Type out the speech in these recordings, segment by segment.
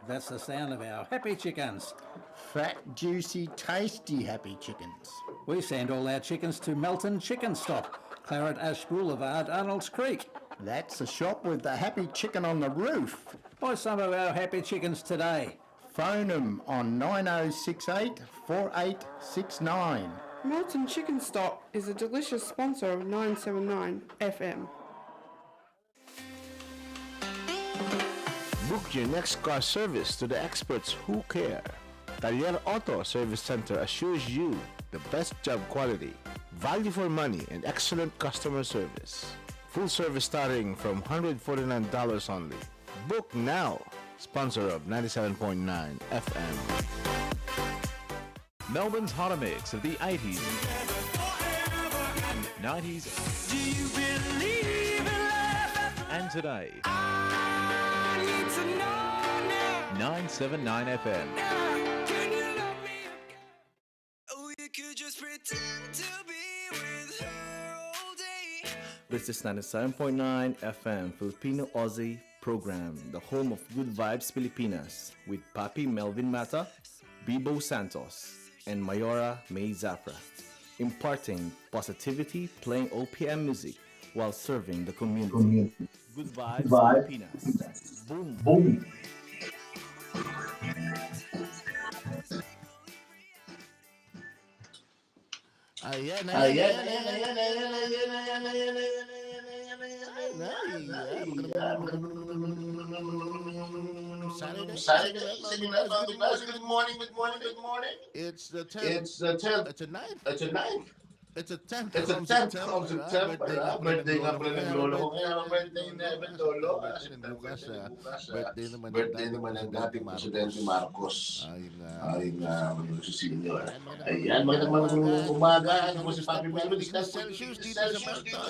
That's the sound of our happy chickens. Fat, juicy, tasty happy chickens. We send all our chickens to Melton Chicken Stock, Claret Ash Boulevard, Arnold's Creek. That's the shop with the happy chicken on the roof. Buy some of our happy chickens today. Phone them on 9068 4869. Melton Chicken Stock is a delicious sponsor of 979 FM. Book your next car service to the experts who care. Taller Auto Service Center assures you the best job quality, value for money, and excellent customer service. Full service starting from $149 only. Book now. Sponsor of 97.9 FM. Melbourne's Hot Mix of the 80s, 90s, and today. 979 FM. This is 97.9 FM Filipino-Aussie program, the home of Good Vibes Pilipinas, with Papi Melvin Mata, Bibo Santos, and Mayora May Zafra, imparting positivity, playing OPM music while serving the community. Good Vibes Pilipinas. Boom. Boom. Ayan. Good morning. It's the 10th. It's the 10th. It's a 9th. It's a 9th. It's a 10th. It's a 10th of September. Birthday nga pala ng lolo ko. Kaya birthday na ng lolo. Birthday naman ng dating Presidente Marcos. Ayun nga, si Senior. Ayan, magandang umaga. Ano mo si Papi Melvin? Celsius dito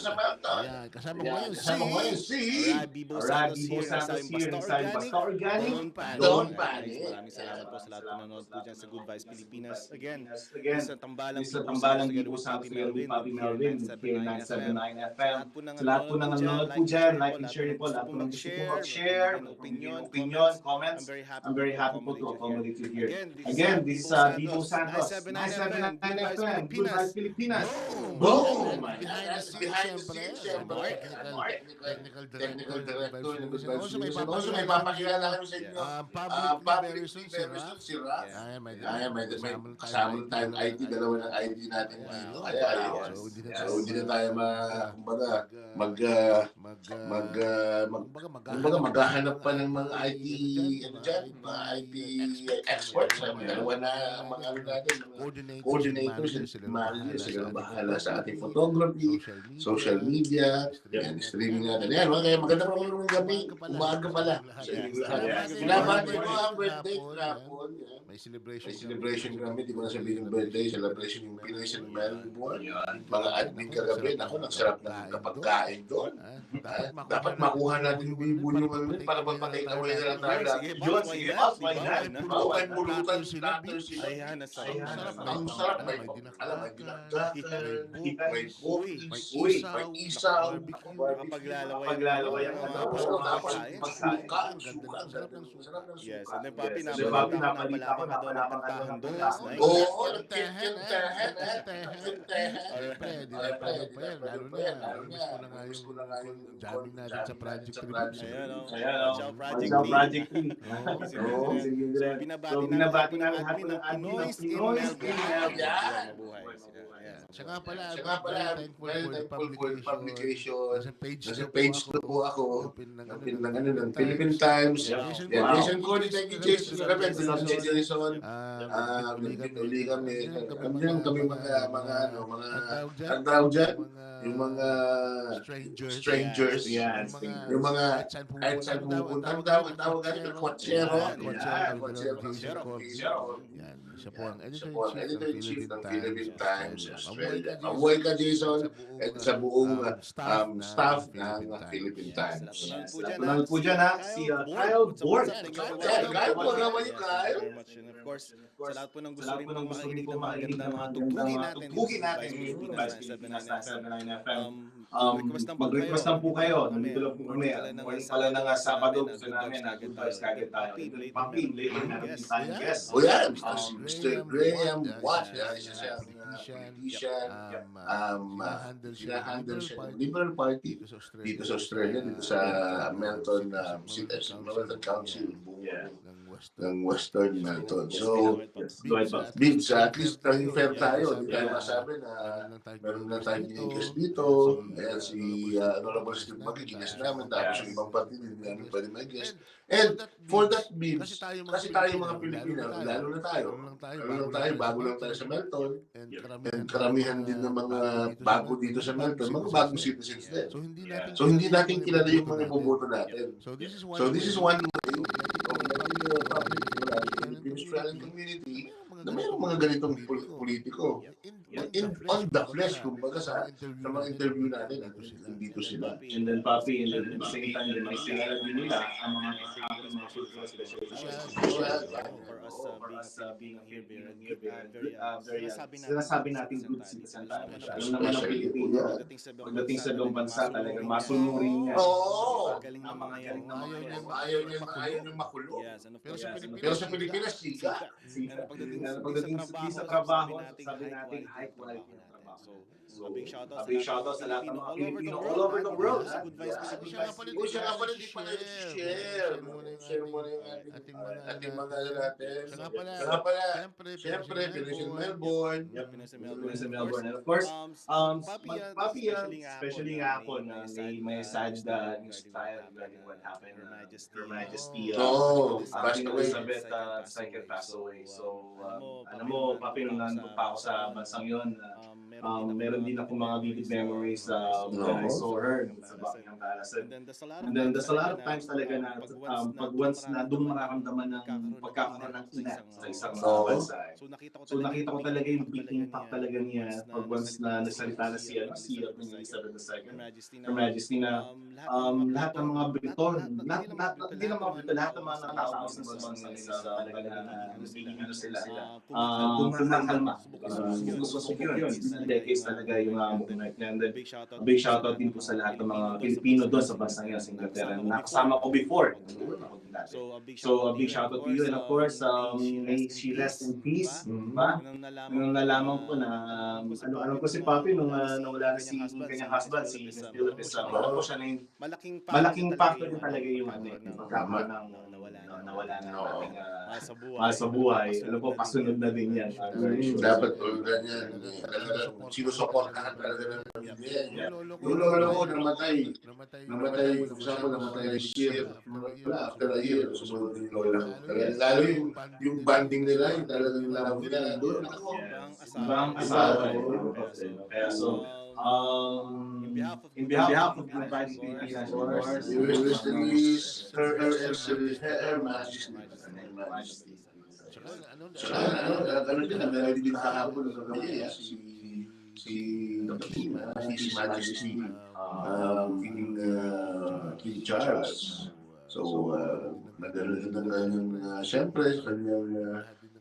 sa Malta. Ayan, kasama mo ngayon si Bibo Santos here ng Basta Organic. Don Panis. Maraming salamat po sa lahat ng nanonood po dyan sa Good Vibes Pilipinas. Again, Sa tambalang Dito sa Papi Melvin, 979 FM. Sa lahat po ng nanonood po dyan, like and share niyo po. Lahat po ng gusto po mag-share, opinion, comments. I'm very happy po to accommodate you here. Again, this is Bibo Santos, 979 FM, Good Vibes Pilipinas. Boom! Behind the scenes, syempre. Technical director ng Good Vibes Pilipinas. Also, may papakilala kami sa inyo. Public very soon, si Raf. May kasama tayong IT, dalawa ng IT natin. So, hindi na tayo maghahanap pa ng mga IT, mga IT experts. Dalawa na mga natin, coordinators, sila bahala sa ating photography, social media, and streaming natin. Yan, maganda pa ng gabi, umaga pala. Pinabati mo ang birthday kahapon. May celebration kami, di ko na sabihin yung birthday, celebration yung Pinoy sa Melbourne. Mga admin kagabi, ako, nagsarap na kapagkain doon. Dapat makuha natin yung bibo nyo para magpatay na wala na tayo lahat. Yun, sige, why not? Makuha yung mulutan natin sila. Ang sarap, may dinakdakan, may cookies, may isaw, paglalaway ang tapos magsuka. Yes, and then Papi, napalita ko na kantahan doon last night. Oo, lalo na gusto na nga yung jamming natin sa Project 3. Project 3. So, binabati namin lahat ng Pinoy in Melbourne. Siya nga pala, very thankful for the publication. Nasa page na po ako. Ng Philippine Times. Jason Cody, thank you Jason. Jason. Uli kami. Kami mga ang tawag dyan? Yung mga strangers. Yung mga kahit saan pupunta. Ang tawag dyan? Kwatsero. Siya po ang editor-in-chief ng Philippine Times. Mabuhay ka, Jason, at sa buong staff ng Philippine Times. Nanonood po dyan ha, si Kyle Borg. Kyle po naman yung Kyle. Of course, sa lahat po ng gusto rin pong makinig ng mga ganda mga tugtugin natin Vibes Pilipinas 979 FM. Mag-request lang po kayo. Nandito lang po kami. Morning pala ng Sabado, gusto namin na good vibes kagad tayo. And then, Papi, later meron din tayong guest. O yan, Mr. Graham Watt, isa siyang politician, sinahandle siya ng Liberal Party dito sa Australia, dito sa Melton Melton Council, ng Western Melton. So, Bibs, at least naging fair tayo. Hindi tayo masabi na meron na tayong ginigis dito. Ayan, si Honorable Steve Maki-Chikas namin, tapos yung ibang party, hindi namin pwede mag-guest. And for that, Bibs, kasi tayo mga Pilipino, lalo na tayo, bago lang tayo sa Melton, and karamihan din ng mga bago dito sa Melton, mga bagong citizens din. So, hindi natin kilala yung mga iboboto natin. So, this is one way the Australian community na mayroong mga ganitong politiko. On the flesh, kumbaga sa mga interview natin, nandito sila. And then, Papi, and then, same time, may singalan din nila ang mga cultural specialists. For us being here, sinasabi natin good citizen tayo. Alam naman ang Pilipino, pagdating sa ibang bansa, talagang masunurin niya. Oo! Ang mga yan. Ayaw niyang makulong. Pero sa Pilipinas, sika. Pagdating sa trabaho, sabi natin, high quality ng trabaho. So, a big shoutout sa lahat ng mga Pilipino all over the world. Siya nga pala di pala share. Share mo na yung ating mga natin. Siya nga pala, siyempre, Pilipinas Melbourne. Pilipinas Melbourne. And of course, Papi, especially nga ako na may sad news tayo regarding what happened. Her Majesty, Queen Elizabeth II passed away. So, alam mo, Papi, nung nandun pa ako sa bansang yun, meron din ako mga vivid memories when I saw her sa Buckingham Palace. And then there's a lot of times talaga na pag once na doon mararamdaman ng pagkakaroon ng ina sa isang bansa. So nakita ko talaga yung big impact talaga niya pag once na nagsalita na si Queen Elizabeth II, Her Majesty, na lahat ng mga Briton, hindi na mga Briton, lahat ng mga tao sa bansa nila talaga na nagiging ano sila, kumakalma. Gusto ko yun. Decades talaga yung movement niya. And then, a big shoutout din po sa lahat ng mga Pilipino doon sa bansang yan, sa Inglaterra. Nakasama ko before. So, a big shoutout to you. And of course, may she rest in peace. Nung nalaman ko na, alam ko si Papi, nung wala na si kanyang husband, si Philip, alam ko siya na yung malaking factor din talaga yung pagkama ng nawala na ating sa buhay. Alam ko, pasunod na din yan. Dapat ganyan. Sinusuportahan talaga ng pamilya. Yung lolo ko namatay, for example, namatay this year. After a year, susunod yung lola ko. Lalo yung banding nila, yung talagang laro nila. Doon ako. Ibang asawa. Kaya so, in behalf of the Vice Pilipinas, Her Majesty. Ano din, meron din kahapon ng gabi, si His Majesty, King Charles. So, nagano din ng kanyang, siyempre,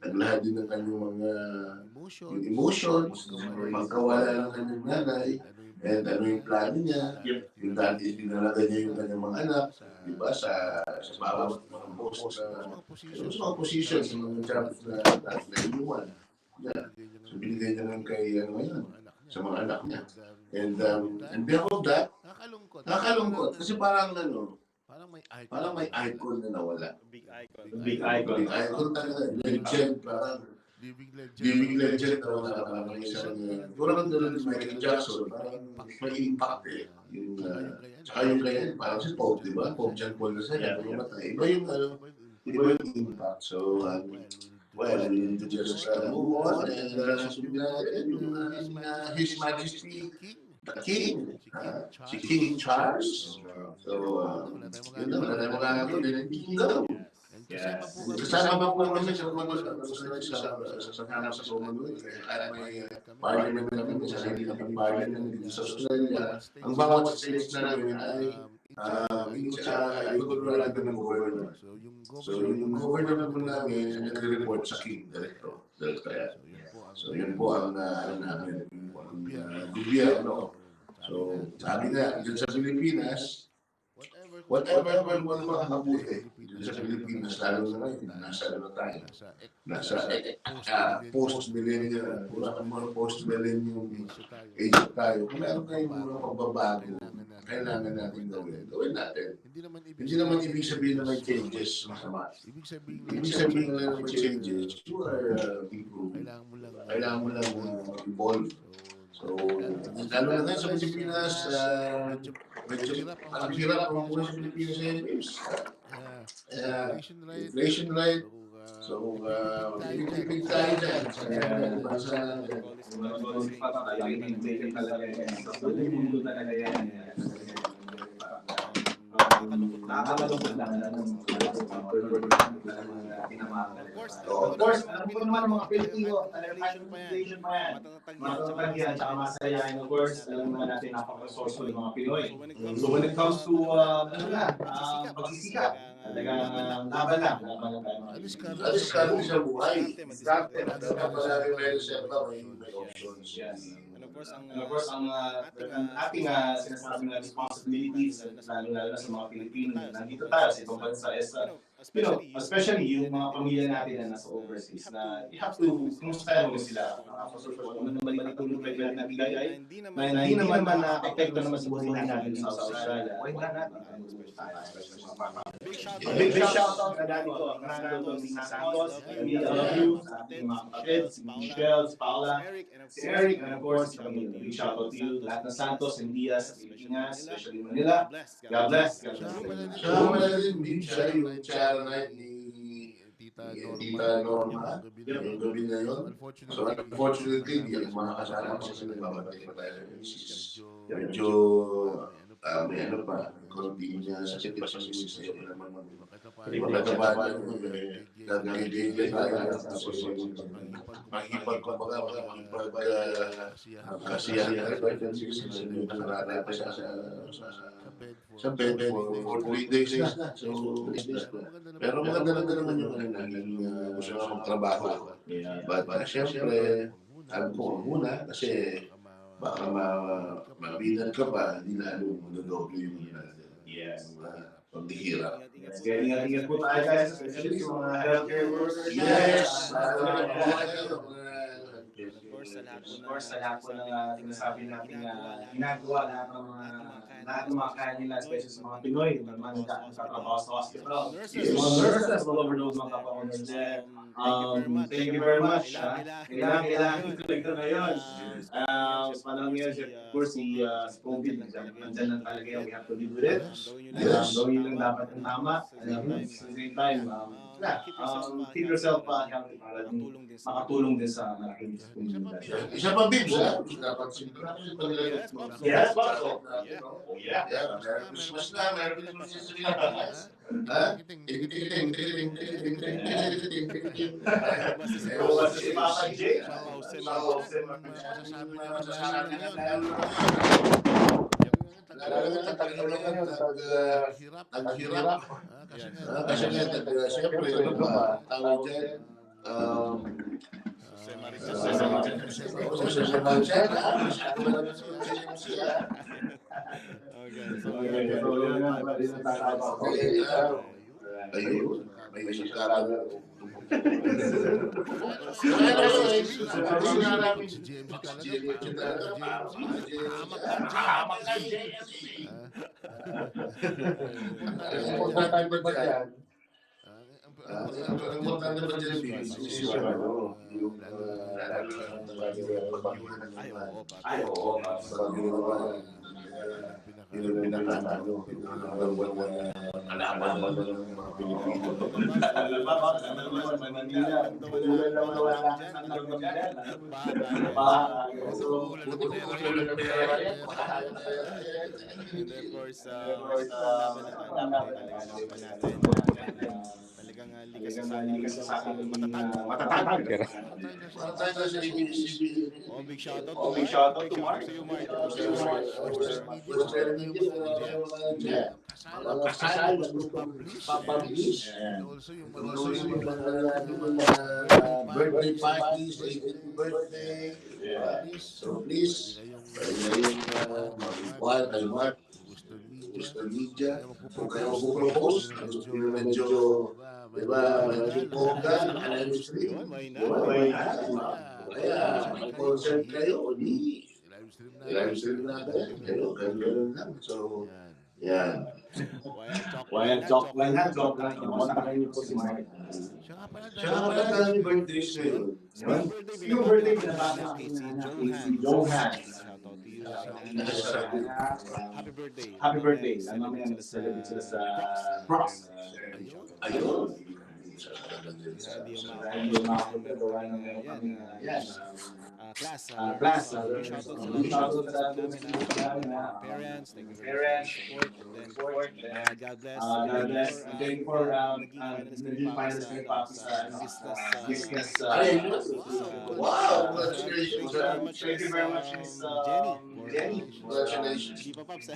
naglahad din ng kanyang mga emotions, pagkawala ng kanyang nanay, and ano yung plano niya, yung dati pinalaga niya yung kanyang mga anak, di ba, sa bawat mga post, sa mga positions, sa mga jobs na inuwan. So, binigay niya lang kay, sa mga anak niya. And behold that, nakakalungkot, kasi parang may icon na nawala. Big icon. Big icon talaga, legend, parang living legend na wala parang isang kurang doon ni Michael Jackson, parang may impact eh. Tsaka yung kaya, parang si Pope, di ba? Pope John Paul II, iba yung impact. So, well, we need to just move on and sabihin natin yung His Majesty, the King, si King Charles. So, yun na, wala tayong makakito din ang kingdom. Kasama po kami sa Commonwealth. Kaya may parliament kami, sa sarili ng parliament dito sa Australia. Ang bawat states na namin ay ikontrolado ng governor. So yung governor po namin nagre-report sa King, director. So yun po ang ano namin, ang gobyerno. So sabi nga, dyan sa Pilipinas, whatever mo makakabuti dyan sa Pilipinas, lalo na ngayon, nasa ano tayo, nasa post-millennial, post-millennium age tayo. Kung meron tayong mga pagbabago, kailangan natin gawin natin. Hindi naman ibig sabihin na may changes masama. Ibig sabihin na may changes, you are improving. Kailangan mo lang evolve. So, lalo na tayo sa Pilipinas, medyo ang hirap ang buhay sa Pilipinas inflation rate. So, big tayo dyan. Nakakalungkot lang of course, alam ko naman mga Pilipino, inflation pa yan. Matatag yan, tsaka masayahin. Of course, alam naman natin napaka-resourceful yung mga Pinoy. So when it comes to pagsisikap, talagang laban lang tayo. Alis ka rin sa buhay. Dati, kapag may reserva, may options. And of course, ang ating sinasabi na responsibilities, lalo na sa mga Pilipino na nandito tayo sa ibang bansa, is, especially yung mga pamilya natin na nasa overseas, na you have to, kumustahin mo sila. Kung ano naman itulong pwede natin bigay, na hindi naman na-apekto naman sa buhay natin sa Australia. Why not natin? Big shout out na dati ko, Fernando, si Santos, I love you, sa ating mga kapatid, si Michelle, si Paula, si Eric, and of course, big shout out to you, lahat ng Santos and Diaz sa Pilipinas, especially Manila. God bless. So, wala din din siya yung channel night ni Tita Norma, yung gabi na yun. So, unfortunately, hindi ako makakasama kasi nagbabatay pa tayo sa misis. Medyo, may ano pa, konti niya sakit pa sa misis na yun naman. Magkatabahan mo, gagawin tayo. Makikipag kasiyahan na sige, nararap pa siya sa bed for 3 days na. So, pero maganda naman yung naging gusto na magtrabaho. But syempre, sabi ko muna kasi baka mabinan ka pa, hindi lalo magadoble yung paghihirap. Kaya ingat po tayo guys, especially sa mga healthcare workers. Yes! Of course, sa lahat po ng sinasabi natin ginagawa, lahat ng mga kaya nila, especially sa mga Pinoy, naman nagtatrabaho sa hospital. Yung mga nurses all over those mga kapag-nurses. Thank you very much. Kailangan ko ito ngayon. Sa panahon ngayon, of course, si COVID, nandyan lang talaga yan. We have to live with it. Gawin lang dapat ang tama. At the same time, keep yourself healthy para makatulong din sa malaking komunidad. Isa pa, Bibs, dapat siguro natin ito nila. Yes, boss. Yeah, Merry Christmas na, Merry Christmas sa Pilipinas. Si Papa J. Naghirap. Kasi nga, siyempre, ito ba, tawag dyan, ayun, may isang karaga. Ang importante ba dyan, Ay, oo. Yun ang pinakatago. Alaman mo ng mga Pilipino. Alam ba, may Manila. Tuloy lang wala natin sa nagbabilan. So, likas sa ating matatag. Para tayo sa ABS-CBN. Big shoutout Oh, big shoutout to Mark. Gusto Mark. Western media, mga kasal, publish. Also yung Also yung mga birthday parties, 18th birthday. So please, mag-inquire kay Mark. Social media, kung kayo mag-propose, medyo, diba, medyo poga, live stream. Kaya, mag-concert kayo, live stream natin, kayo lang. So, yan. Joke lang. Ako nakakainin po si Mark. Siya nga pala daming birthdays ngayon. Yung birthday na bata si Johan. Happy birthday. Mamaya mag-celebrate sila sa Crocs. Ayun. Hindi yung mga kumagawa ng class. Shoutout sa parents, support. God bless. Thank you for naging finalist kayo pa sa business. Wow! Congratulations. Thank you very much, Miss Jenny. Congratulations. Di pa Paps.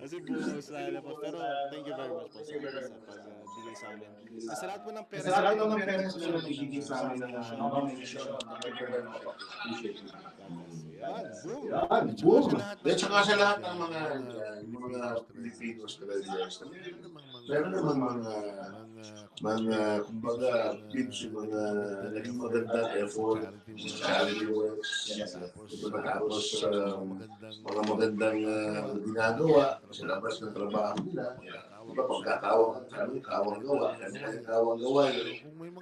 Kasi bukas na po. Pero thank you very much po sa pagbigay sa amin. Sa lahat po ng Kasi lahat ng parents na nagbibigay sa amin ng Boom! At saka sa lahat ng mga Filipinos talaga. Meron naman mga kumbaga tips yung mga naging magandang effort, charity works, tapos mga magandang ginagawa sa labas ng trabaho nila. Diba, pagkakawang gawa.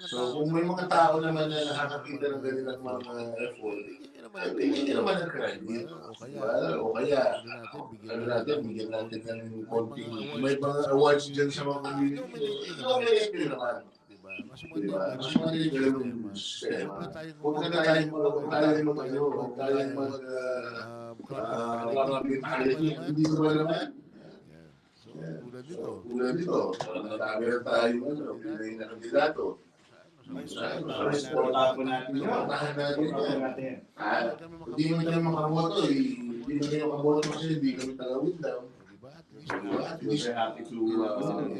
So, kung may mga tao naman na nakakakita ng ganyan mga effort, hindi naman ang credit. O kaya, bigyan natin ng konting, may mga awards dyan sa mga community. Ito naman. Diba? Mas maliit lang yung sistema. Huwag na tayong hindi ko ba naman? Tulad dito, natami na tayo, pinay na kandidato. Supportahan natin yan. Hindi mo tayo makaboto, hindi mo tayo makaboto kasi hindi kami tagawid lang. At least happy to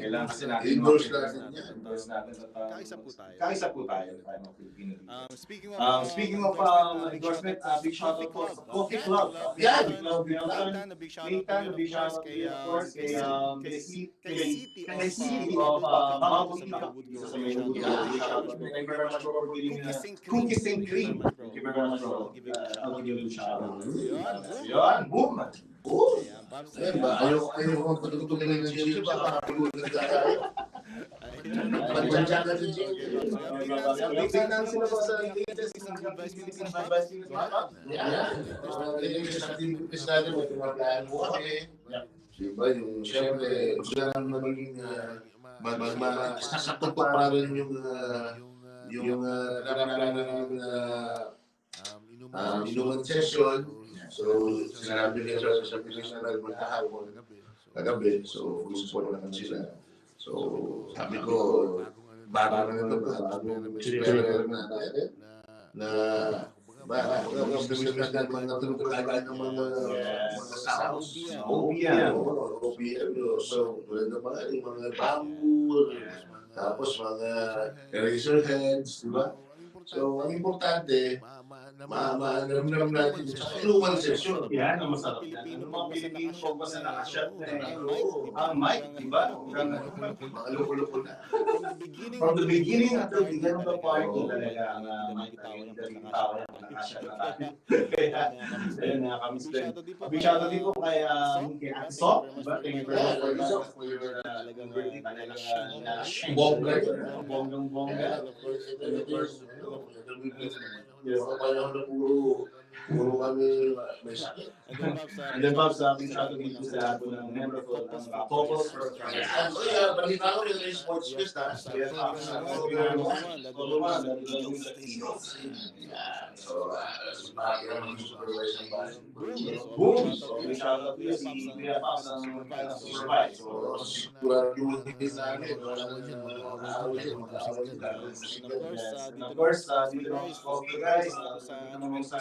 kailangan kasi natin endorse natin yan. Kaisa po tayo. Speaking of endorsement, big shout out po Coffee Club. Yan! Nathan, big shout out of course kay City of Bangkok. Isa sa mga good thank you very much for giving cookies and cream. Thank you very much for giving shout out. Yan, boom! Ayan ba? Ayaw kong patutulog ng Jimmy, baka pagulog na tayo. Pagbansya ka ng Jimmy. Update namin sila po sa latest ng Pilipinas na Vice Pilipinas. Yan. Sa team Pilipinas natin, may tumagaan mo kami. Diba, yung siyempre, gusto namin magiging sasakot pa para rin yung inuman session. So, sinabi nila sa Pilipinas na magkahapon kagabi. So, full support naman sila. So, sabi ko, bago na ito, bagong experiment natin na gusto natin matulog kagad ng mga sounds. OPM. So, tulad ng mga bamboo, tapos mga eraser heads, di ba? So, ang importante, alam natin sa inuman session. Yan, ang masarap yan. Ano mga Pilipino po ba sa nakashot na ang mic, di ba? Mga loko-loko na. From the beginning until the end of the party, talaga ang mic namin, daling tao na nakashot na tayo. Kaya, ayun, nakakamiss din. Big shoutout din po kay Ate Sok, di ba? Thank you very much for your birthday. Bonggang-bongga. Yes, panahon na puro kami may sakit. And then, Bob, sa ating shoutout dito sa lahat po ng member ko ng Couples for Christ. balita ko yung sports guest, ha? Yes, So, bakit naman supervisor ba? Boom! So, may shoutout ko si Kuya Pops ng supervise. So, Siguraduhin namin, and of course, dito naman sa Coffee Guys, dito naman sa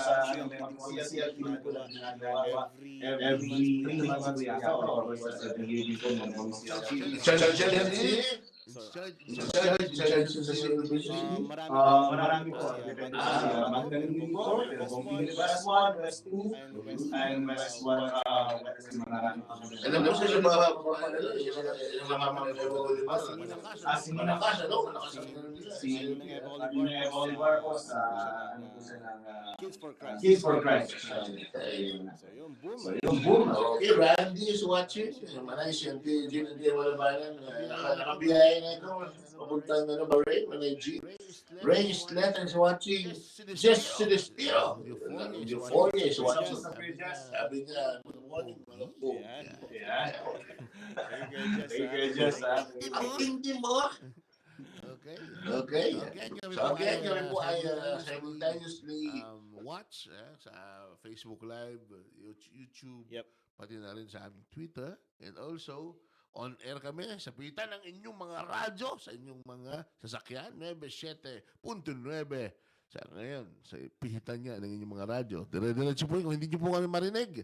CCL ginagawa every 3 months ko yata or every year dito naman siya. Marami po. Depende sa magaling din po. Pero kung West 1, West 2, and West 1, marami po. Alam mo siya ba Si Minakas, ano? Si Oliver po sa Kids for Christ. So yung boom. Okay, Randy is watching. Manay siya, hindi wala ba yan. Nakabiyahe na ito. Papuntang na Bahrain, Manay G. Ray Slet is watching. Just Celestino. Euphoria is watching. Sabi niya, good morning. Boom. Yeah. Very good, Ang hindi mo. Okay. So again, kami po ay simultaneously watch sa Facebook Live, YouTube, pati na rin sa aming Twitter, and also on air kami sa pitan ng inyong mga radyo, sa inyong mga sasakyan, 97.9 sa ngayon, sa pihitan niya ng inyong mga radyo. Dire-diretso po, kung hindi niyo po kami marinig,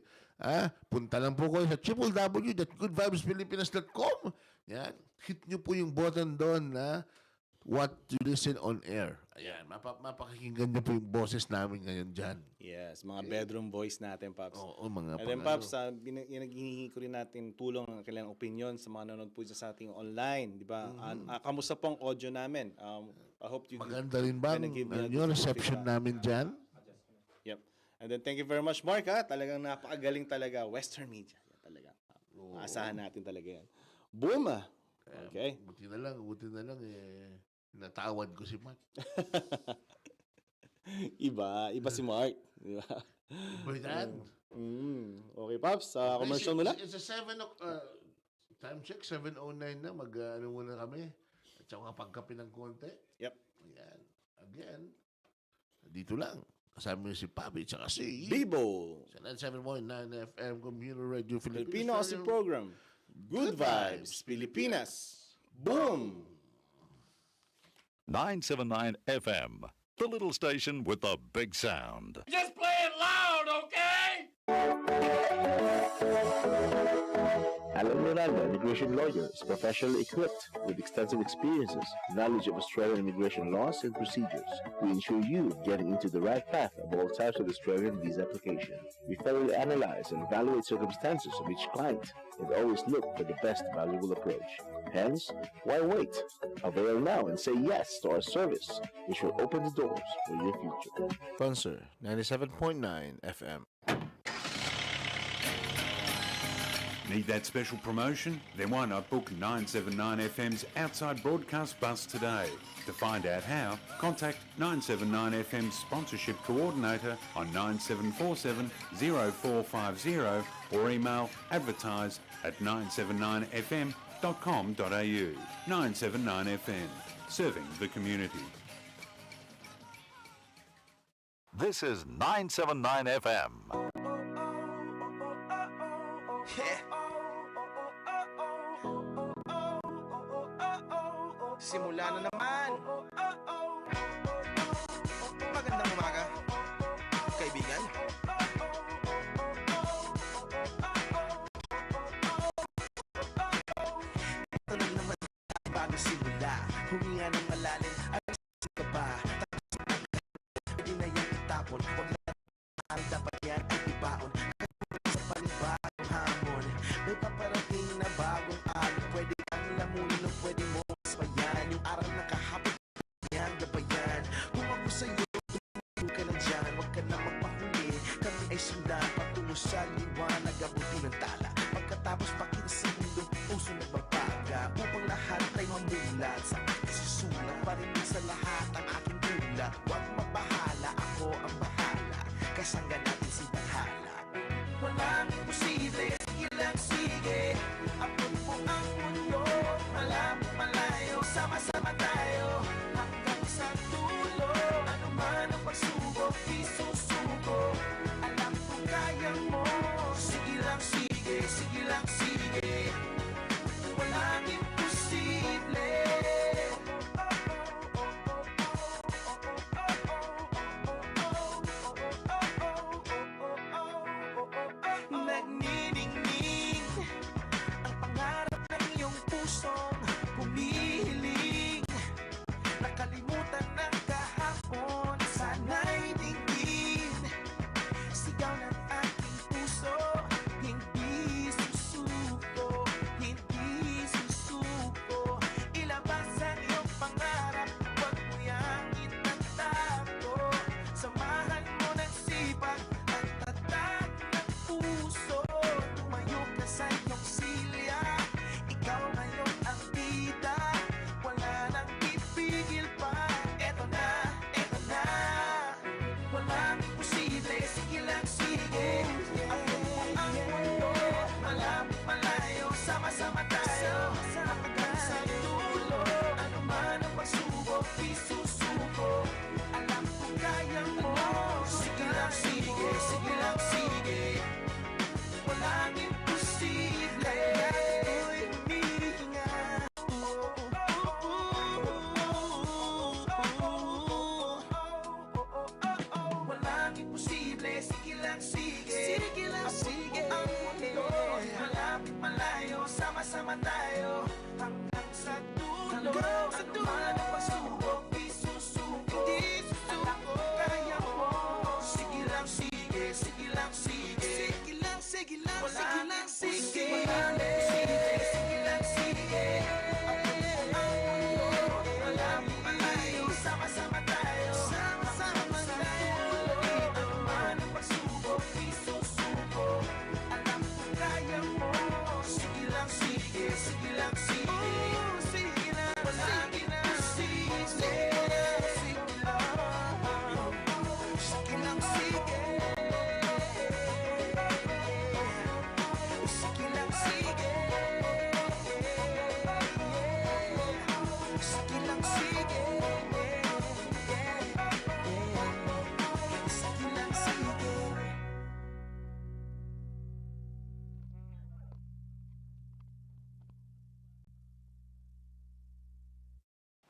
punta lang po kayo sa www.goodvibespilipinas.com. Yan, hit niyo po yung button doon na what to listen on air. Ayan, mapakikinggan niyo po yung boses namin ngayon dyan. Yes, mga bedroom voice natin, Pops. Oo, mga And then, Pops, hinihingi ko rin natin tulong ng kailang opinion sa mga nanonood po sa ating online. Di ba? Kamusta po ang audio namin? I hope you maganda rin ba yung reception namin dyan? Yep. And then, thank you very much, Mark. Talagang napakagaling talaga. Western media. Yan talaga. Maasahan natin talaga yan. Boom! Okay. Buti na lang natawad ko si Mark. Iba si Mark. Diba? Iba yan. Okay, Pops. Commercial muna? It's a 7 time check, 7:09 na. Mag-ano muna kami. At saka pagkape ng konti. Yep. Ayan. Again, dito lang. Kasama si Papi at saka si Bibo. Sa 97.9 FM Community Radio Filipino-AUSSIE program. Good Vibes, Pilipinas. Boom! 979 FM, the little station with the big sound. Just play it loud, okay? Alan Miranda, immigration lawyer, is professionally equipped with extensive experiences, knowledge of Australian immigration laws and procedures to ensure you getting into the right path of all types of Australian visa application. We thoroughly analyze and evaluate circumstances of each client and always look for the best valuable approach. Hence, why wait? Avail now and say yes to our service, which will open the doors for your future. Sponsor 97.9 FM. Need that special promotion? Then why not book 979 FM's outside broadcast bus today? To find out how, contact 979 FM's sponsorship coordinator on 9747 0450 or email advertise@979fm.com.au. 979 FM, serving the community. This is 979 FM. Simula na naman. Magandang umaga, kaibigan. Ito na naman bago simula. Huminga ng malalim at ka ba? Pwede na yan itapon. Huwag na dapat yan ay ibaon. Sa panibagong hamon, may paparating na bagong araw. Pwede kang lamunin o pwede mo payan. Yung araw na kahapon yan, gabayan. Kung ako sa'yo, tumulong ka na dyan. Huwag ka na magpahuli. Kami ay sundan patungo sa liwanag. Abuti ng tala. Pagkatapos pakita sa mundo, puso nagbabaga. Upang lahat ay mamulat. Sa aking susulat, parinig sa lahat ang aking bulat. Huwag mabahala, ako ang bahala. Kasangga natin si Tanghala. Walang imposible, sige lang sige. Ako po ang mundo, malalim.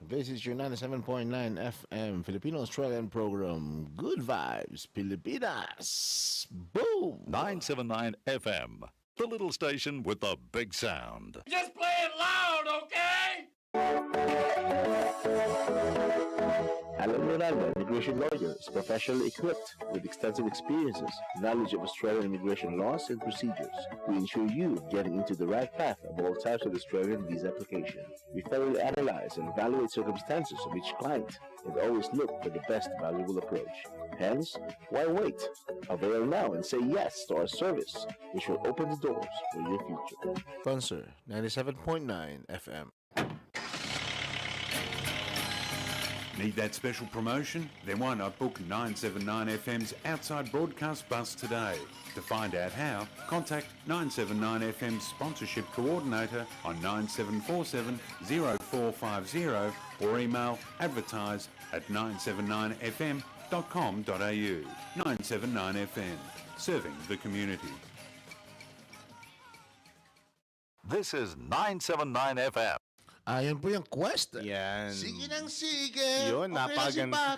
This is your 97.9 FM Filipino-Australian program, Good Vibes, Pilipinas. Boom! 979 FM, the little station with the big sound. Just play it loud, okay? Alan Miranda, immigration lawyer, is professionally equipped with extensive experiences, knowledge of Australian immigration laws and procedures. We ensure you getting into the right path of all types of Australian visa application. We thoroughly analyze and evaluate circumstances of each client and always look for the best valuable approach. Hence, why wait? Avail now and say yes to our service, which will open the doors for your future. Sponsor 97.9 FM. Need that special promotion? Then why not book 979 FM's outside broadcast bus today? To find out how, contact 979 FM's sponsorship coordinator on 9747 0450 or email advertise@979fm.com.au. 979 FM, serving the community. This is 979 FM. Ayan po yung quest. Yan. Sige ng sige. Yun, napaganda.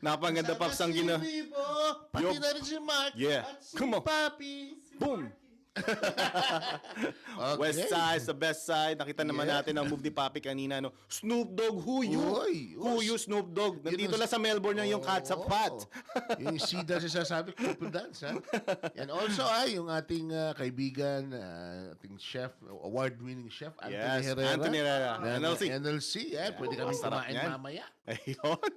Napaganda, Paps, ang gina. Pati na rin si Mark. Yeah. At si Come on. Papi. Boom! Okay. West side, the best side. Nakita naman natin ang move ni Papi kanina. No? Snoop Dogg, who you? Who you, Snoop Dogg? Nandito lang sa Melbourne yung cat sa pat. Yung sida siya sasabi, couple dance. Ha? And also, yung ating kaibigan, ating chef, award-winning chef, Anthony Herrera. Anthony Herrera. NLC. Pwede kami kumain mamaya. Ayun.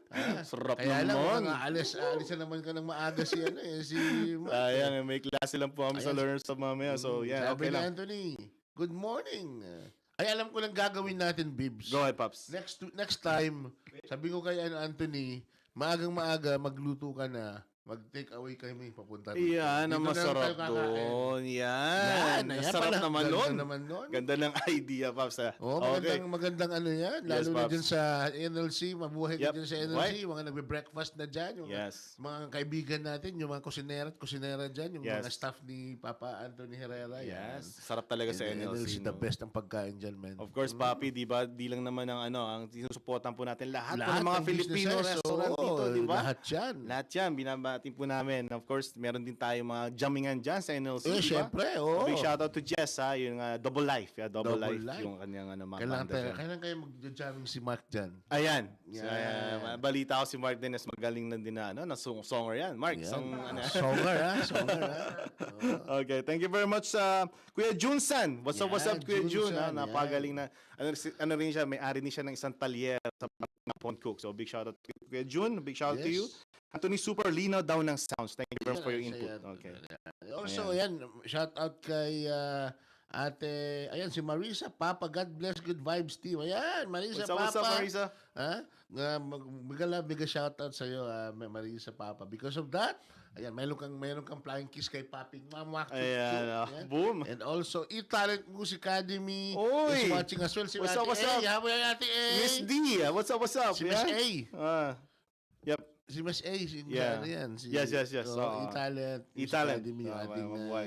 Sarap Kaya naman. lang, alis na naman ka ng maaga si Mark. Ayan, may klase lang po kami sa learners sa mamaya. So, yeah, Sabi okay ni lang. Anthony, good morning. Ay, alam ko lang gagawin natin, Bibs. Go ahead, Pops. Next time, sabi ko kay Anthony, maagang-maaga, magluto ka na. Mag-take away kami papunta. Yan, ang masarap doon. Yan. Masarap naman nun. Ganda ng idea, Pops. Magandang ano yan. Lalo na dyan sa NLC. Mabuhay ka dyan sa NLC. Mga nagbe-breakfast na dyan. Yung mga kaibigan natin, yung mga kusinera dyan, yung mga staff ni Papa Anthony Herrera. Yes. Sarap talaga sa NLC. The best ang pagkain dyan, man. Of course, Papi, di ba? Di lang naman ang sinusuportan po natin lahat po ng mga ng Filipino businesses. restaurant dito, di ba? Lahat yan. Lahat yan. Binabati po namin. Of course, meron din tayo mga jammingan dyan sa NLC, di ba? Syempre, Big shoutout to Jess, yung Double Life. Double Life. Yung kanyang mga banda dyan. Kailan kayo mag-jamming si Mark dyan? Ayan. Balita ko si Mark Dennis, magaling na din na songer yan. Mark, Songer, ha? Okay, thank you very much, Kuya Junsan. What's up, Kuya Jun? Napagaling na. Ano rin siya, may-ari din siya ng isang talyer sa Pond Cook. So, big shoutout to Kuya Jun. Big shoutout to you. Anthony, super linaw daw ng sounds. Thank you very much for your input. Okay. Also, shout out kay ate, si Marisa, Papa, God bless, good vibes team. Ayan, Marisa, Papa. What's up, Marisa? Bigla shout out sa iyo, Marisa, Papa. Because of that, meron kang flying kiss kay Papi. Ayan, boom. And also, E-Talent Music Academy is watching as well. Si what's up? Ate A. Miss D, what's up? Si Miss A. Yep. Si Miss A, Yes. E-Talent Academy,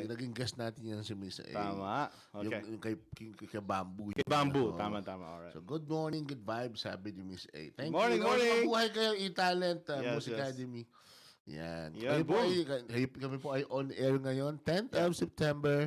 naging guest natin yan si Miss A. Tama. Okay. Yung kay Bamboo. Kay Bamboo, tama. Alright. So, good morning, good vibes, sabi ni Miss A. Thank morning, you. Morning. Mabuhay kayo, E-Talent Music Academy. Yan. Kami po ay on air ngayon, 10th of September,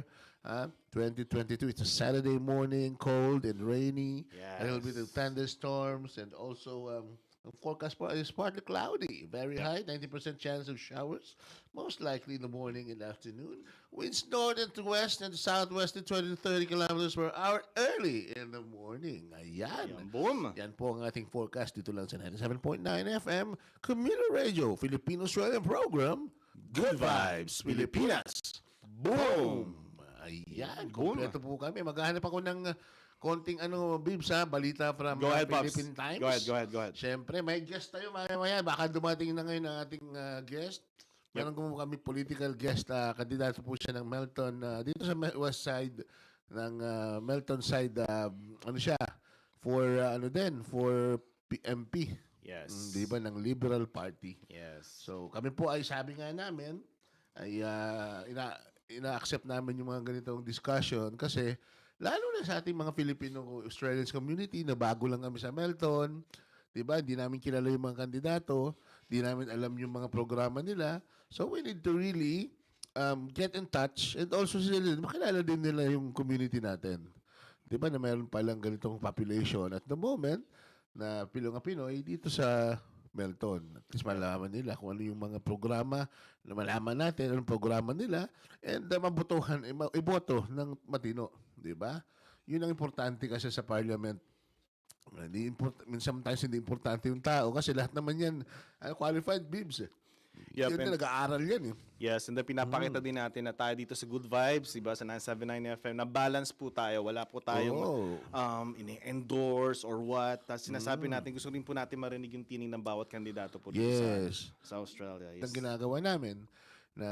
2022. It's a Saturday morning, cold and rainy. A little bit of thunderstorms, and also the forecast is partly cloudy. Very high, 90% chance of showers. Most likely in the morning and afternoon. Winds north and to west and southwest at 20 to 30 kilometers per hour early in the morning. Ayan. Boom. Yan po ang ating forecast dito lang sa 97.9 FM Commuter Radio, Filipino-Australian program, Good Vibes, Pilipinas. Boom! Ayan. Kompleto po kami. Maghahanap ako ng konting Bibs, balita from Philippine Times. Go ahead. Siyempre, may guest tayo maya. Baka dumating na ngayon ang ating guest. Meron ko kami political guest. Kandidato po siya ng Melton. Dito sa west side ng Melton side. For PMP. Yes. Di ba, ng Liberal Party. Yes. So, kami po ay sabi nga namin, ay ina-accept namin yung mga ganitong discussion kasi Lalo na sa ating mga Filipino-Australians community na bago lang kami sa Melton, 'di ba? Hindi namin kilala yung mga kandidato, hindi namin alam yung mga programa nila. So we need to really get in touch and also sila makilala din nila yung community natin. 'Di ba na mayroon pa lang ganitong population at the moment na Pinoy dito sa Melton. At least malaman nila kung ano yung mga programa na malaman natin anong programa nila and mabotohan, iboto ng matino. Di ba? Yun ang importante kasi sa parliament. Sometimes hindi importante yung tao kasi lahat naman yan qualified bibs. Yep, Yan nag-aaral yan eh. Yes, and then pinapakita din natin na tayo dito sa Good Vibes, diba, sa 979 FM, na balance po tayo. Wala po tayong ini-endorse or what. Tapos sinasabi natin, gusto rin po natin marinig yung tining ng bawat kandidato po dito sa Australia. Yes. Ang ginagawa namin na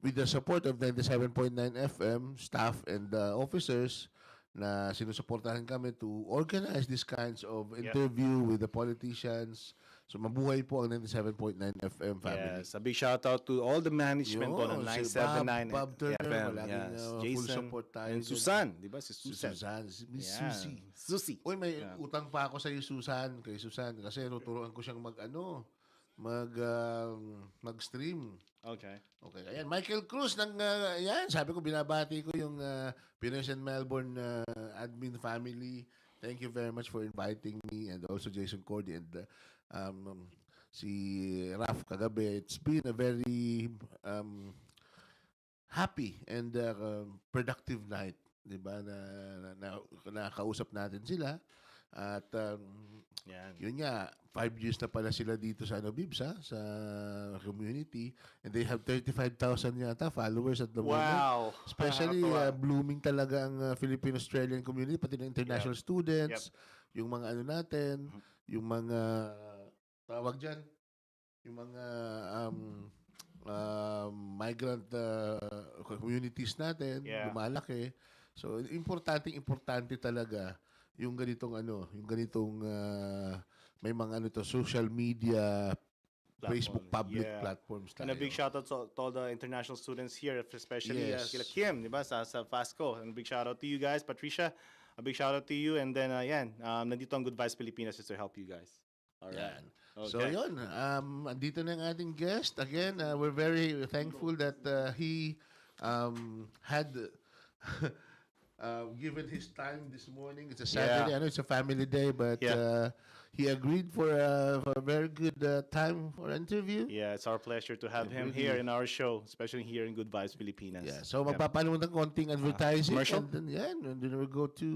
with the support of 97.9 FM staff and officers na sinusuportahan kami to organize these kinds of interview with the politicians. So mabuhay po ang 97.9 FM family. Yes, a big shout out to all the management po ng 979 Bob Turner, FM. yes, Jason, full support tayo. and Susan, di ba? Si Susan. Miss Susie. Susie. Uy, may utang pa ako sa iyo, Susan, kay Susan, kasi tuturuan ko siyang mag-stream. Okay. Ayan, Michael Cruz ng yan, sabi ko binabati ko yung Pinoy and Melbourne admin family. Thank you very much for inviting me and also Jason Cordy and si Raf kagabi. It's been a very happy and productive night, 'di ba? Na nakausap natin sila at yun nga 5 years na pala sila dito sa Bibs sa community and they have 35,000 yata followers at the moment. Wow. Especially blooming talaga ang Filipino-Australian community pati ng international students, yung mga natin, yung mga tawag dyan, yung mga migrant communities natin, lumalaki. So, importante talaga yung ganitong may mga social media, platform, Facebook public platforms tayo. And a big shout out to all the international students here, especially kila Kim, di ba, sa FASCO. And a big shout out to you guys, Patricia. A big shout out to you. And then, nandito ang Good Vibes Pilipinas is to help you guys. All right. Okay. So yun, andito na ang ating guest. Again, we're very thankful that he had given his time this morning. It's a Saturday. I know it's a family day, but he agreed for a very good time for interview. Yeah, it's our pleasure to have him here in our show, especially here in Good Vibes Pilipinas. Yeah, so magpapanood ng konting advertising. Commercial? And then we'll go to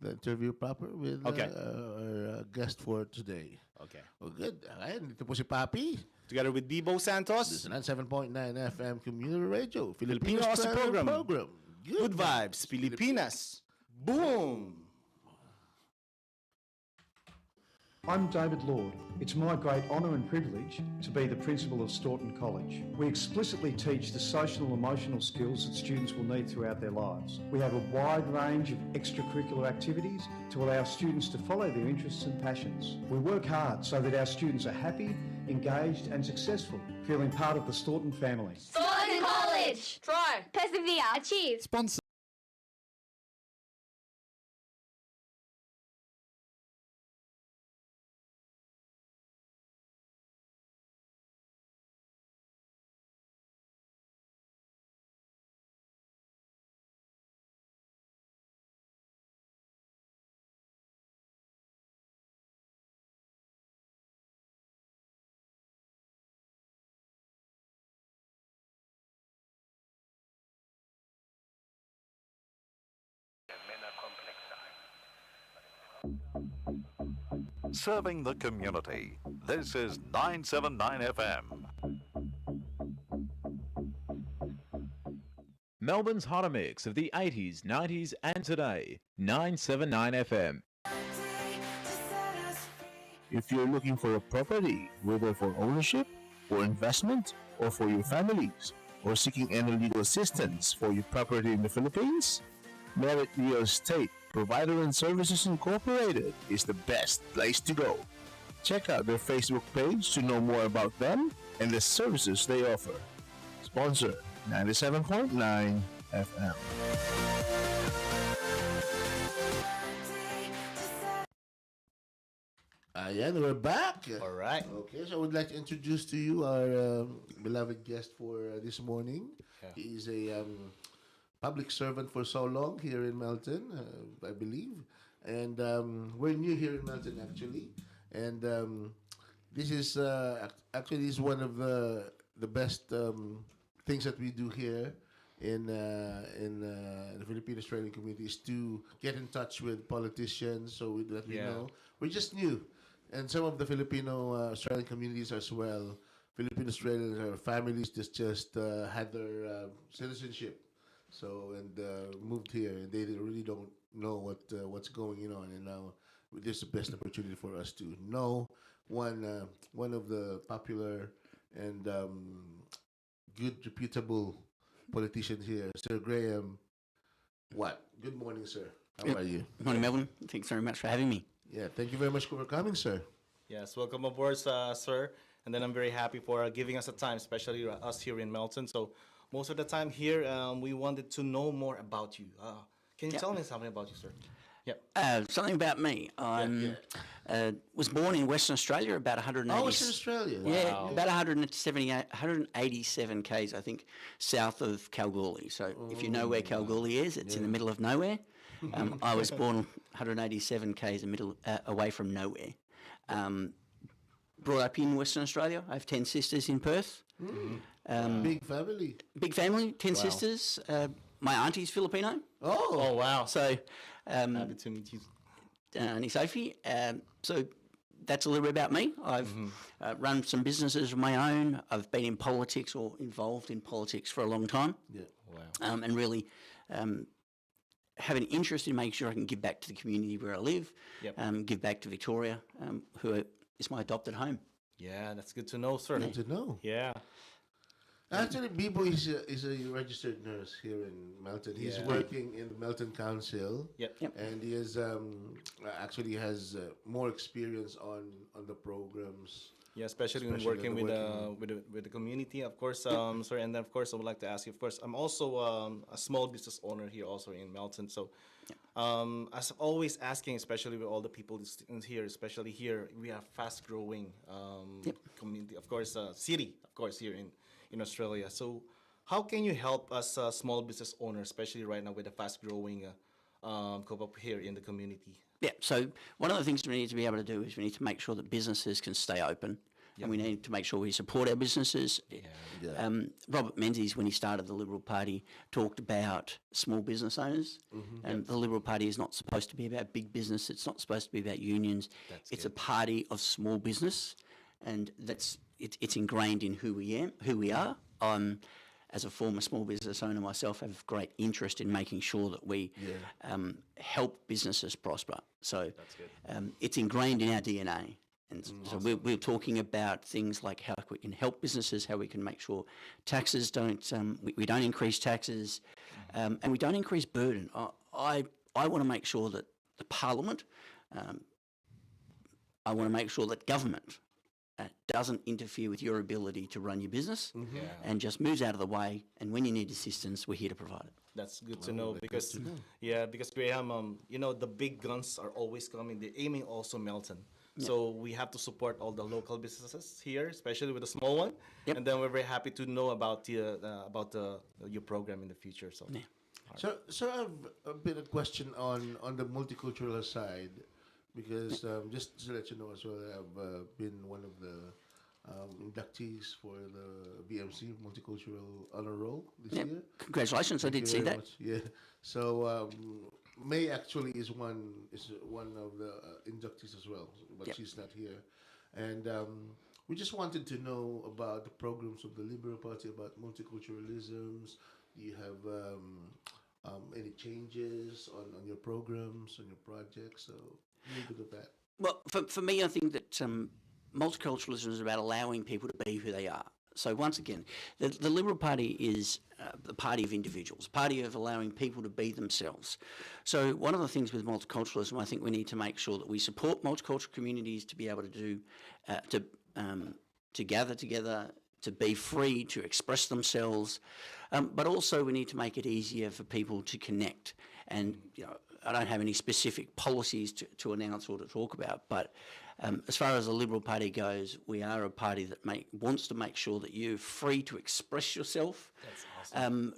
the interview proper with our guest for today. Okay. Well, good. Ayan, dito po si Papi. Together with Bibo Santos. This is 97.9 FM Community Radio. Filipino-Aussie program. Good Vibes Pilipinas. Boom! I'm David Lord. It's my great honour and privilege to be the principal of Staunton College. We explicitly teach the social and emotional skills that students will need throughout their lives. We have a wide range of extracurricular activities to allow students to follow their interests and passions. We work hard so that our students are happy, engaged and successful, feeling part of the Staunton family. Staunton College! Try! Persevere! Achieve! Sponsor. Serving the community. This is 979 FM. Melbourne's hotter mix of the 80s, 90s and today. 979 FM. If you're looking for a property, whether for ownership or investment or for your families, or seeking any legal assistance for your property in the Philippines, Merit Real Estate Provider and Services Incorporated is the best place to go. Check out their Facebook page to know more about them and the services they offer. Sponsor 97.9 FM. Yeah, we're back. All right. Okay, so I would like to introduce to you our beloved guest for this morning. Yeah. He is a public servant for so long here in Melton, I believe. And we're new here in Melton, actually. And this is actually is one of the best things that we do here in the Filipino-Australian community is to get in touch with politicians so that we know. We're just new. And some of the Filipino-Australian communities as well, Filipino-Australians or families just had their citizenship, so and moved here, and they really don't know what's going on. And now this is the best opportunity for us to know one of the popular and good, reputable politicians here, Sir Graham. Good morning, sir. How are you? Good morning, Melvin. Thanks very much for having me. Yeah, thank you very much for coming, sir. Yes, welcome aboard, sir. And then I'm very happy for giving us a time, especially us here in Melton. So most of the time here, we wanted to know more about you. Can you tell me something about you, sir? Yep. Something about me. I was born in Western Australia, about 180. Oh, Western Australia. Yeah, Wow. about 187 k's, I think, south of Kalgoorlie. So if you know where Kalgoorlie is, it's in the middle of nowhere. I was born 187 k's away from nowhere. Brought up in Western Australia. I have 10 sisters in Perth. Big family. Big family, 10 sisters. My auntie's Filipino. Oh, wow. So, happy to meet you. Auntie Sophie. So that's a little bit about me. I've run some businesses of my own. I've been in politics or involved in politics for a long time. Yeah. Wow. And really have an interest in making sure I can give back to the community where I live, give back to Victoria, who is my adopted home. Yeah, that's good to know, sir. Good to know. Yeah. Actually, Bibo is a registered nurse here in Melton. He's working in the Melton Council. Yep. And he is actually has more experience on the programs. Yeah, especially when working with the community, of course, sir. And then, of course, I would like to ask you, of course, I'm also a small business owner here also in Melton. So as always asking, especially with all the people here, especially here, we are fast-growing community, of course, city, of course, here in Australia. So how can you help us small business owners, especially right now with the fast-growing cope up here in the community? Yeah, so one of the things we need to be able to do is we need to make sure that businesses can stay open, and we need to make sure we support our businesses. Robert Menzies, when he started the Liberal Party, talked about small business owners, and the Liberal Party is not supposed to be about big business. It's not supposed to be about unions. It's a party of small business, and it's ingrained in who we are. As a former small business owner myself, I have great interest in making sure that we help businesses prosper. So it's ingrained in our DNA. And so we're talking about things like how we can help businesses, how we can make sure taxes don't, we don't increase taxes, and we don't increase burden. I want to make sure that the Parliament, I want to make sure that government doesn't interfere with your ability to run your business and just moves out of the way, and when you need assistance, we're here to provide it. That's good to know because Graham, the big guns are always coming. They're aiming also Melton. So we have to support all the local businesses here, especially with the small one. And then we're very happy to know about your program in the future. So, so I've a bit of question on the multicultural side. Because just to let you know as well, I've been one of the inductees for the BMC Multicultural Honor Roll this year. Congratulations! I did see that. Yeah. So May actually is one of the inductees as well, but she's not here. And we just wanted to know about the programs of the Liberal Party about multiculturalisms. Do you have any changes on your programs, on your projects? So a little bit of that. Well, for me, I think that multiculturalism is about allowing people to be who they are. So once again, the Liberal Party is the party of individuals, party of allowing people to be themselves. So one of the things with multiculturalism, I think we need to make sure that we support multicultural communities to be able to do, to gather together, to be free, to express themselves, but also we need to make it easier for people to connect. And I don't have any specific policies to announce or to talk about, but as far as the Liberal Party goes, we are a party that wants to make sure that you're free to express yourself,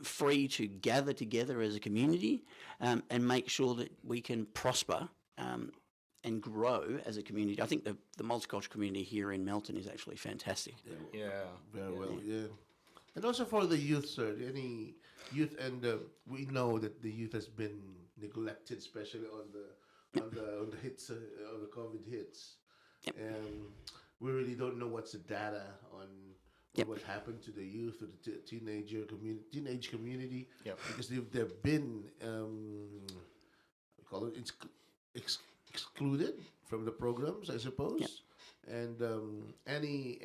free to gather together as a community, and make sure that we can prosper and grow as a community. I think the multicultural community here in Melton is actually fantastic. Yeah, very well. Yeah, and also for the youth, sir. Any youth, and we know that the youth has been neglected, especially on the hits of the COVID hits, and we really don't know what's the data on what happened to the youth or the teenage community. Because they've been we call it excluded from the programs, I suppose. And any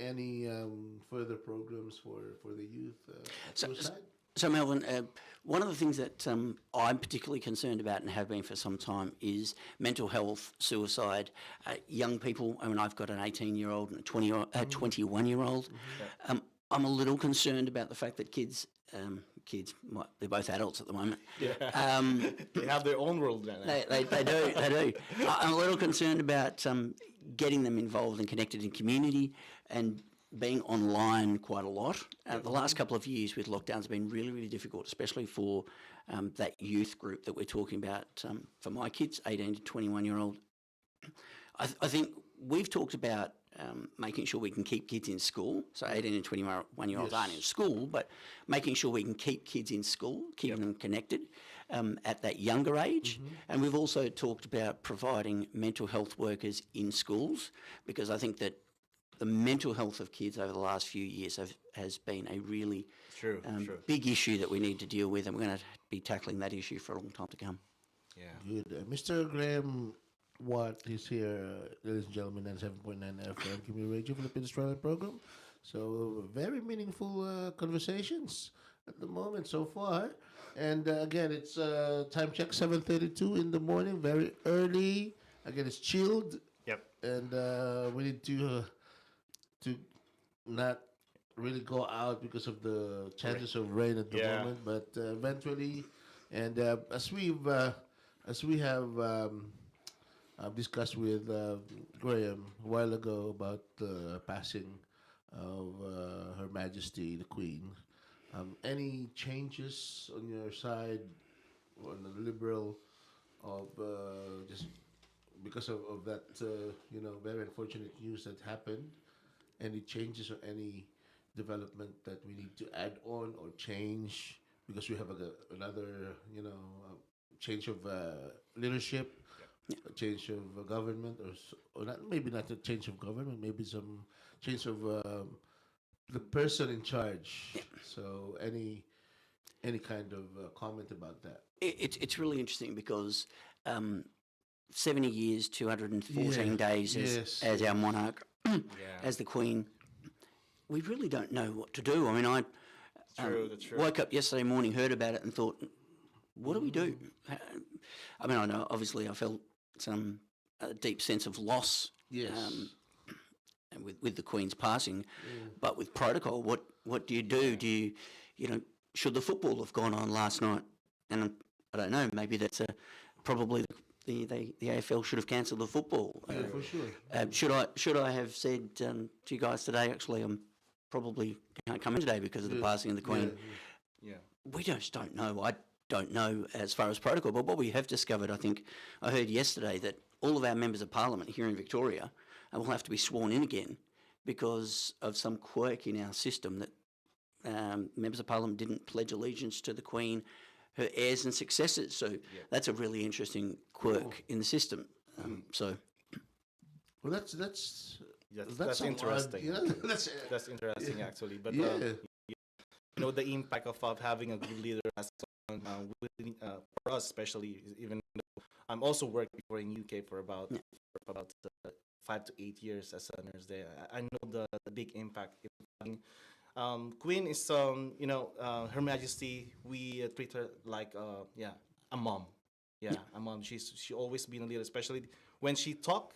further programs for the youth suicide? So Melvin, one of the things that I'm particularly concerned about and have been for some time is mental health, suicide, young people. I mean, I've got an 18-year-old and a 21-year-old. I'm a little concerned about the fact that kids, they're both adults at the moment. They have their own world now. They do. I'm a little concerned about getting them involved and connected in community and being online quite a lot. The last couple of years with lockdowns have been really, really difficult, especially for that youth group that we're talking about. For my kids, 18 to 21-year-old, I think we've talked about making sure we can keep kids in school. So 18 and 21-year-olds aren't in school, but making sure we can keep kids in school, keeping them connected at that younger age. And we've also talked about providing mental health workers in schools, because I think that the mental health of kids over the last few years has been a really big issue that we need to deal with, and we're going to be tackling that issue for a long time to come. Good. Mr. Graham Watt is here, ladies and gentlemen, at 7.9 FM Community Radio Philippine Australian program. So very meaningful conversations at the moment so far. And again, it's time check 7:32 in the morning, very early. Again, it's chilled. And we need to not really go out because of the chances of rain at the moment, but eventually, and as we have discussed with Graham a while ago about the passing of Her Majesty the Queen, any changes on your side, on the Liberal, of just because of that very unfortunate news that happened? Any changes or any development that we need to add on or change, because we have another change of leadership, a change of government, or not, maybe not a change of government, maybe some change of the person in charge. So any kind of comment about that? It's really interesting because 70 years, 214 days as our monarch, as the Queen, we really don't know what to do. I mean, I woke up yesterday morning, heard about it, and thought, what do we do? I mean, I know, obviously, I felt some deep sense of loss and with the Queen's passing, but with protocol, what do you do? Do you should the football have gone on last night? And I don't know, maybe that's probably the AFL should have cancelled the football. For sure. Should I have said to you guys today, actually, I'm probably can't come in today because of the passing of the Queen? We just don't know. I don't know as far as protocol, but what we have discovered, I think, I heard yesterday that all of our members of parliament here in Victoria will have to be sworn in again because of some quirk in our system that members of parliament didn't pledge allegiance to the Queen, her heirs and successors. So that's a really interesting quirk in the system. Well, that's interesting. That's interesting, actually. But the impact of having a good leader as for us, especially, even though I'm also worked before in UK for about 5 to 8 years as a nurse there. I know the big impact. Queen is Her Majesty. We treat her like a mom. A mom. She always been a leader, especially when she talk.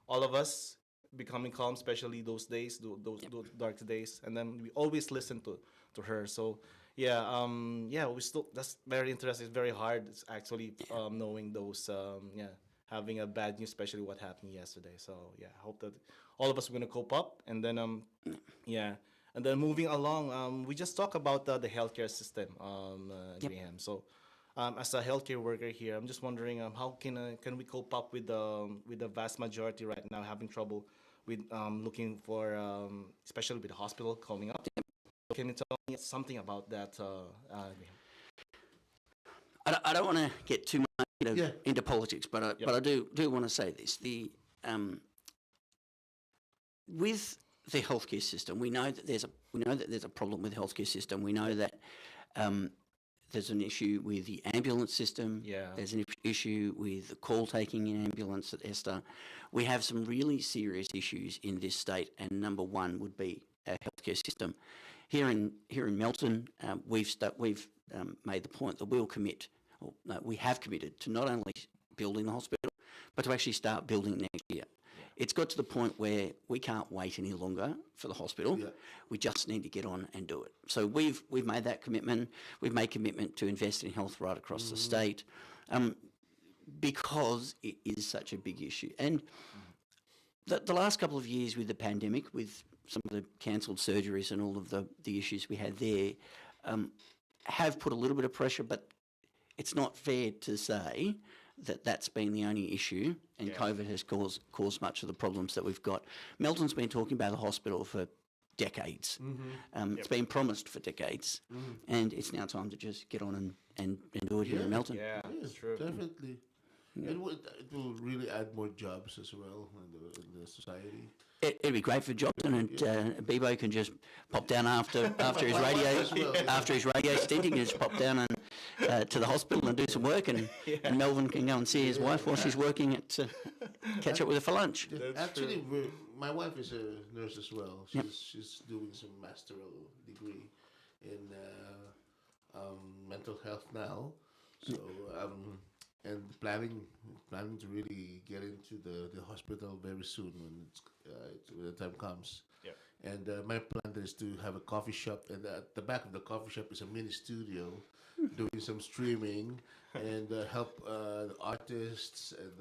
All of us becoming calm, especially those days, those dark days, and then we always listen to her. So yeah, we still, that's very interesting. It's very hard. It's actually knowing those, having a bad news, especially what happened yesterday. So yeah, I hope that all of us are gonna cope up. And then yeah, and then moving along, we just talk about the healthcare system, Graham. So as a healthcare worker here, I'm just wondering how can we cope up with the vast majority right now having trouble with looking for especially with the hospital coming up. Can you tell me something about that? I don't want to get too much into politics, but I do want to say this: with the healthcare system, we know that there's a problem with the healthcare system. We know that there's an issue with the ambulance system. There's an issue with the call taking in ambulance at Esther. We have some really serious issues in this state, and number one would be our healthcare system. Here in Melton, we've made the point that we have committed to not only building the hospital, but to actually start building next year. It's got to the point where we can't wait any longer for the hospital. We just need to get on and do it. So we've made that commitment. We've made commitment to invest in health right across the state, because it is such a big issue. And the last couple of years with the pandemic, with some of the cancelled surgeries and all of the issues we had there, have put a little bit of pressure, but it's not fair to say that that's been the only issue, and COVID has caused much of the problems that we've got. Melton's been talking about the hospital for decades. It's been promised for decades, and it's now time to just get on and do it here in Melton. Yeah, it's true. Definitely. It will really add more jobs as well in the society. It'd be great for Johnson, and Bebo can just pop down after his radio stint. He can just pop down and to the hospital and do some work, and Melvin can go and see his wife while she's working at catch up with her for lunch. Actually, my wife is a nurse as well. She's doing some master's degree in mental health now. So and planning to really get into the hospital very soon when the time comes. And my plan is to have a coffee shop, and at the back of the coffee shop is a mini studio, doing some streaming and help the artists and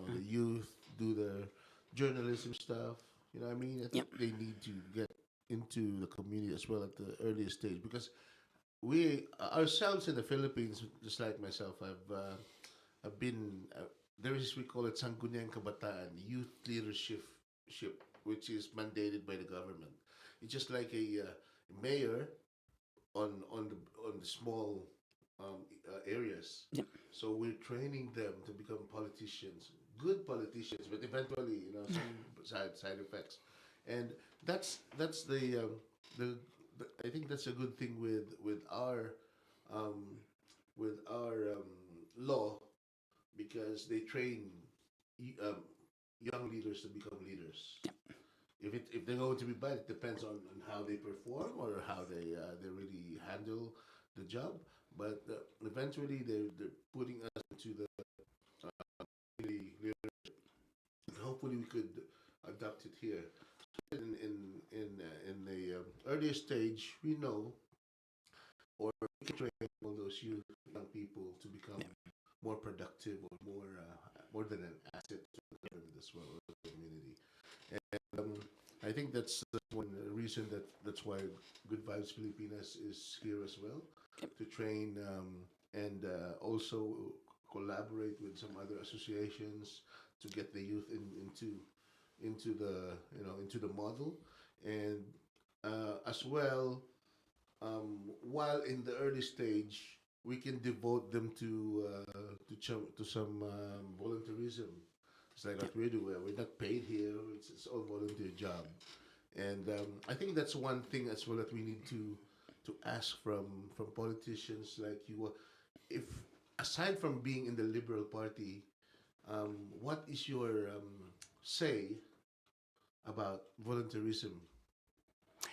the youth do their journalism stuff. You know what I mean? I think they need to get into the community as well at the earliest stage, because we ourselves in the Philippines, just like myself, I've been there is, we call it Sangguniang Kabataan, youth leadership, which is mandated by the government. It's just like a mayor on the small areas. So we're training them to become politicians, good politicians, but eventually some side effects, and that's the I think that's a good thing with our law, because they train young leaders to become leaders. If they're going to be bad, it depends on how they perform or how they really handle the job. But eventually, they're putting us into the leadership. Hopefully, we could adopt it here. In the earlier stage, we know, or we can train all those young people to become more productive, or more than an asset to the government as well as the community. And I think that's one reason that's why Good Vibes Filipinas is here as well, to train and also collaborate with some other associations to get the youth into the model, and as well, while in the early stage, we can devote them to some volunteerism. It's like what we do. We're not paid here. It's all volunteer job, and I think that's one thing as well that we need to ask from politicians like you. If aside from being in the Liberal Party, what is your say about volunteerism?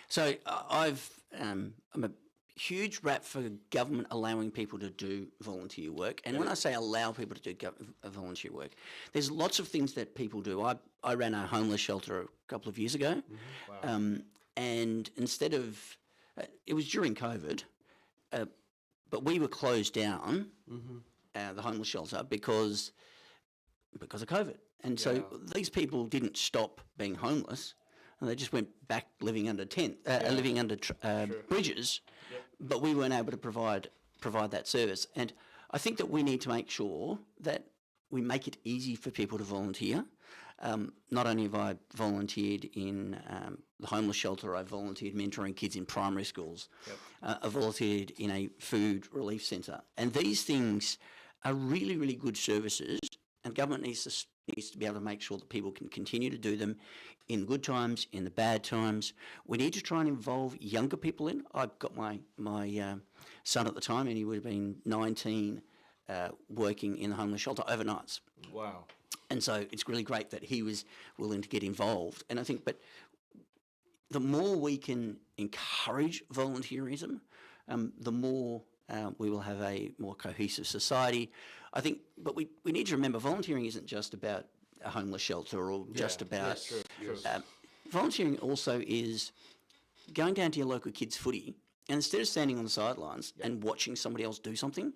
So I'm a huge rap for government allowing people to do volunteer work. And when I say allow people to do volunteer work, there's lots of things that people do. I ran a homeless shelter a couple of years ago. Wow. And instead of, it was during COVID, but we were closed down, the homeless shelter, because of COVID. And so these people didn't stop being homeless, and they just went back living under bridges. But we weren't able to provide that service. And I think that we need to make sure that we make it easy for people to volunteer. Not only have I volunteered in the homeless shelter, I've volunteered mentoring kids in primary schools. I've volunteered in a food relief centre. And these things are really, really good services, and government needs to be able to make sure that people can continue to do them in good times, in the bad times. We need to try and involve younger people in. I've got my son at the time, and he would have been 19, working in the homeless shelter overnights. Wow. And so it's really great that he was willing to get involved. And I think, but the more we can encourage volunteerism, the more we will have a more cohesive society. I think, but we need to remember volunteering isn't just about a homeless shelter or just about... volunteering also is going down to your local kids' footy, and instead of standing on the sidelines and watching somebody else do something,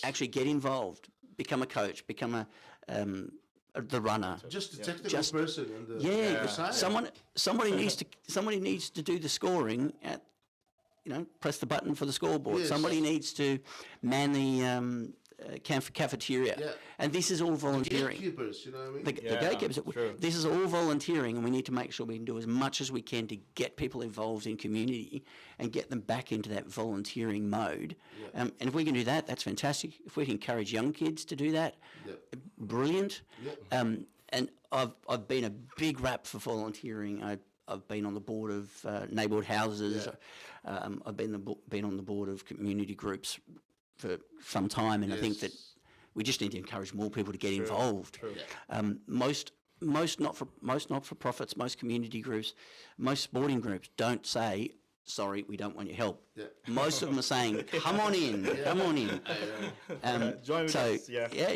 actually get involved, become a coach, become the runner. Just a technical person on the side. Somebody needs to do the scoring at, press the button for the scoreboard. Somebody needs to man the cafeteria. And this is all volunteering. The gatekeepers, you know what I mean? The gatekeepers. This is all volunteering, and we need to make sure we can do as much as we can to get people involved in community and get them back into that volunteering mode. And if we can do that, that's fantastic. If we can encourage young kids to do that, brilliant. And I've been a big rap for volunteering. I've been on the board of neighbourhood houses. I've been on the board of community groups for some time, and I think that we just need to encourage more people to get involved. Most not-for-profits, most community groups, most sporting groups don't say, sorry, we don't want your help. Most of them are saying, come on in, come on in. Join us.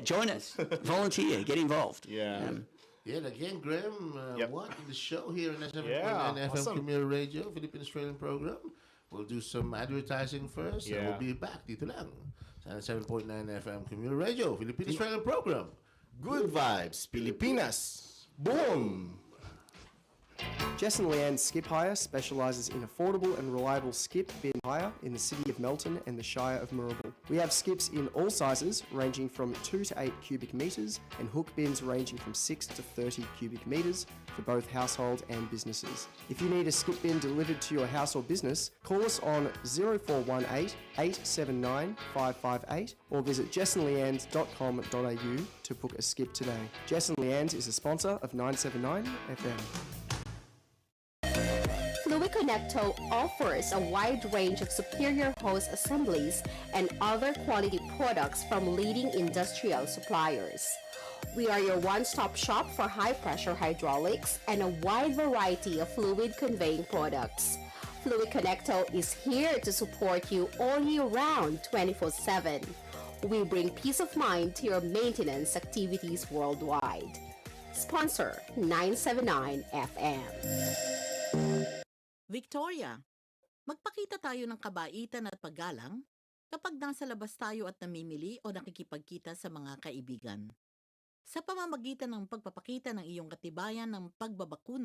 Join us. Volunteer, get involved. And again, Graham, what the show here in 7.9 FM Community Radio, Philippine Australian program. We'll do some advertising first, and we'll be back dito lang sa 7.9 FM Community Radio, Philippine Australian program. Good vibes, Pilipinas. Boom! Jess and Leanne's Skip Hire specialises in affordable and reliable skip bin hire in the city of Melton and the Shire of Moorabool. We have skips in all sizes, ranging from 2 to 8 cubic metres, and hook bins ranging from 6 to 30 cubic metres for both household and businesses. If you need a skip bin delivered to your house or business, call us on 0418 879 558 or visit jessandleannes.com.au to book a skip today. Jess and Leanne's is a sponsor of 979 FM. FILIPINO offers a wide range of superior hose assemblies and other quality products from leading industrial suppliers. We are your one-stop shop for high-pressure hydraulics and a wide variety of fluid conveying products. FILIPINO is here to support you all year round, 24/7. We bring peace of mind to your maintenance activities worldwide. Sponsor 979 FM. Victoria, magpakita tayo ng kabaitan at paggalang kapag nasa labas tayo at namimili o nakikipagkita sa mga kaibigan. Sa pamamagitan ng pagpapakita ng iyong katibayan ng pagbabakuna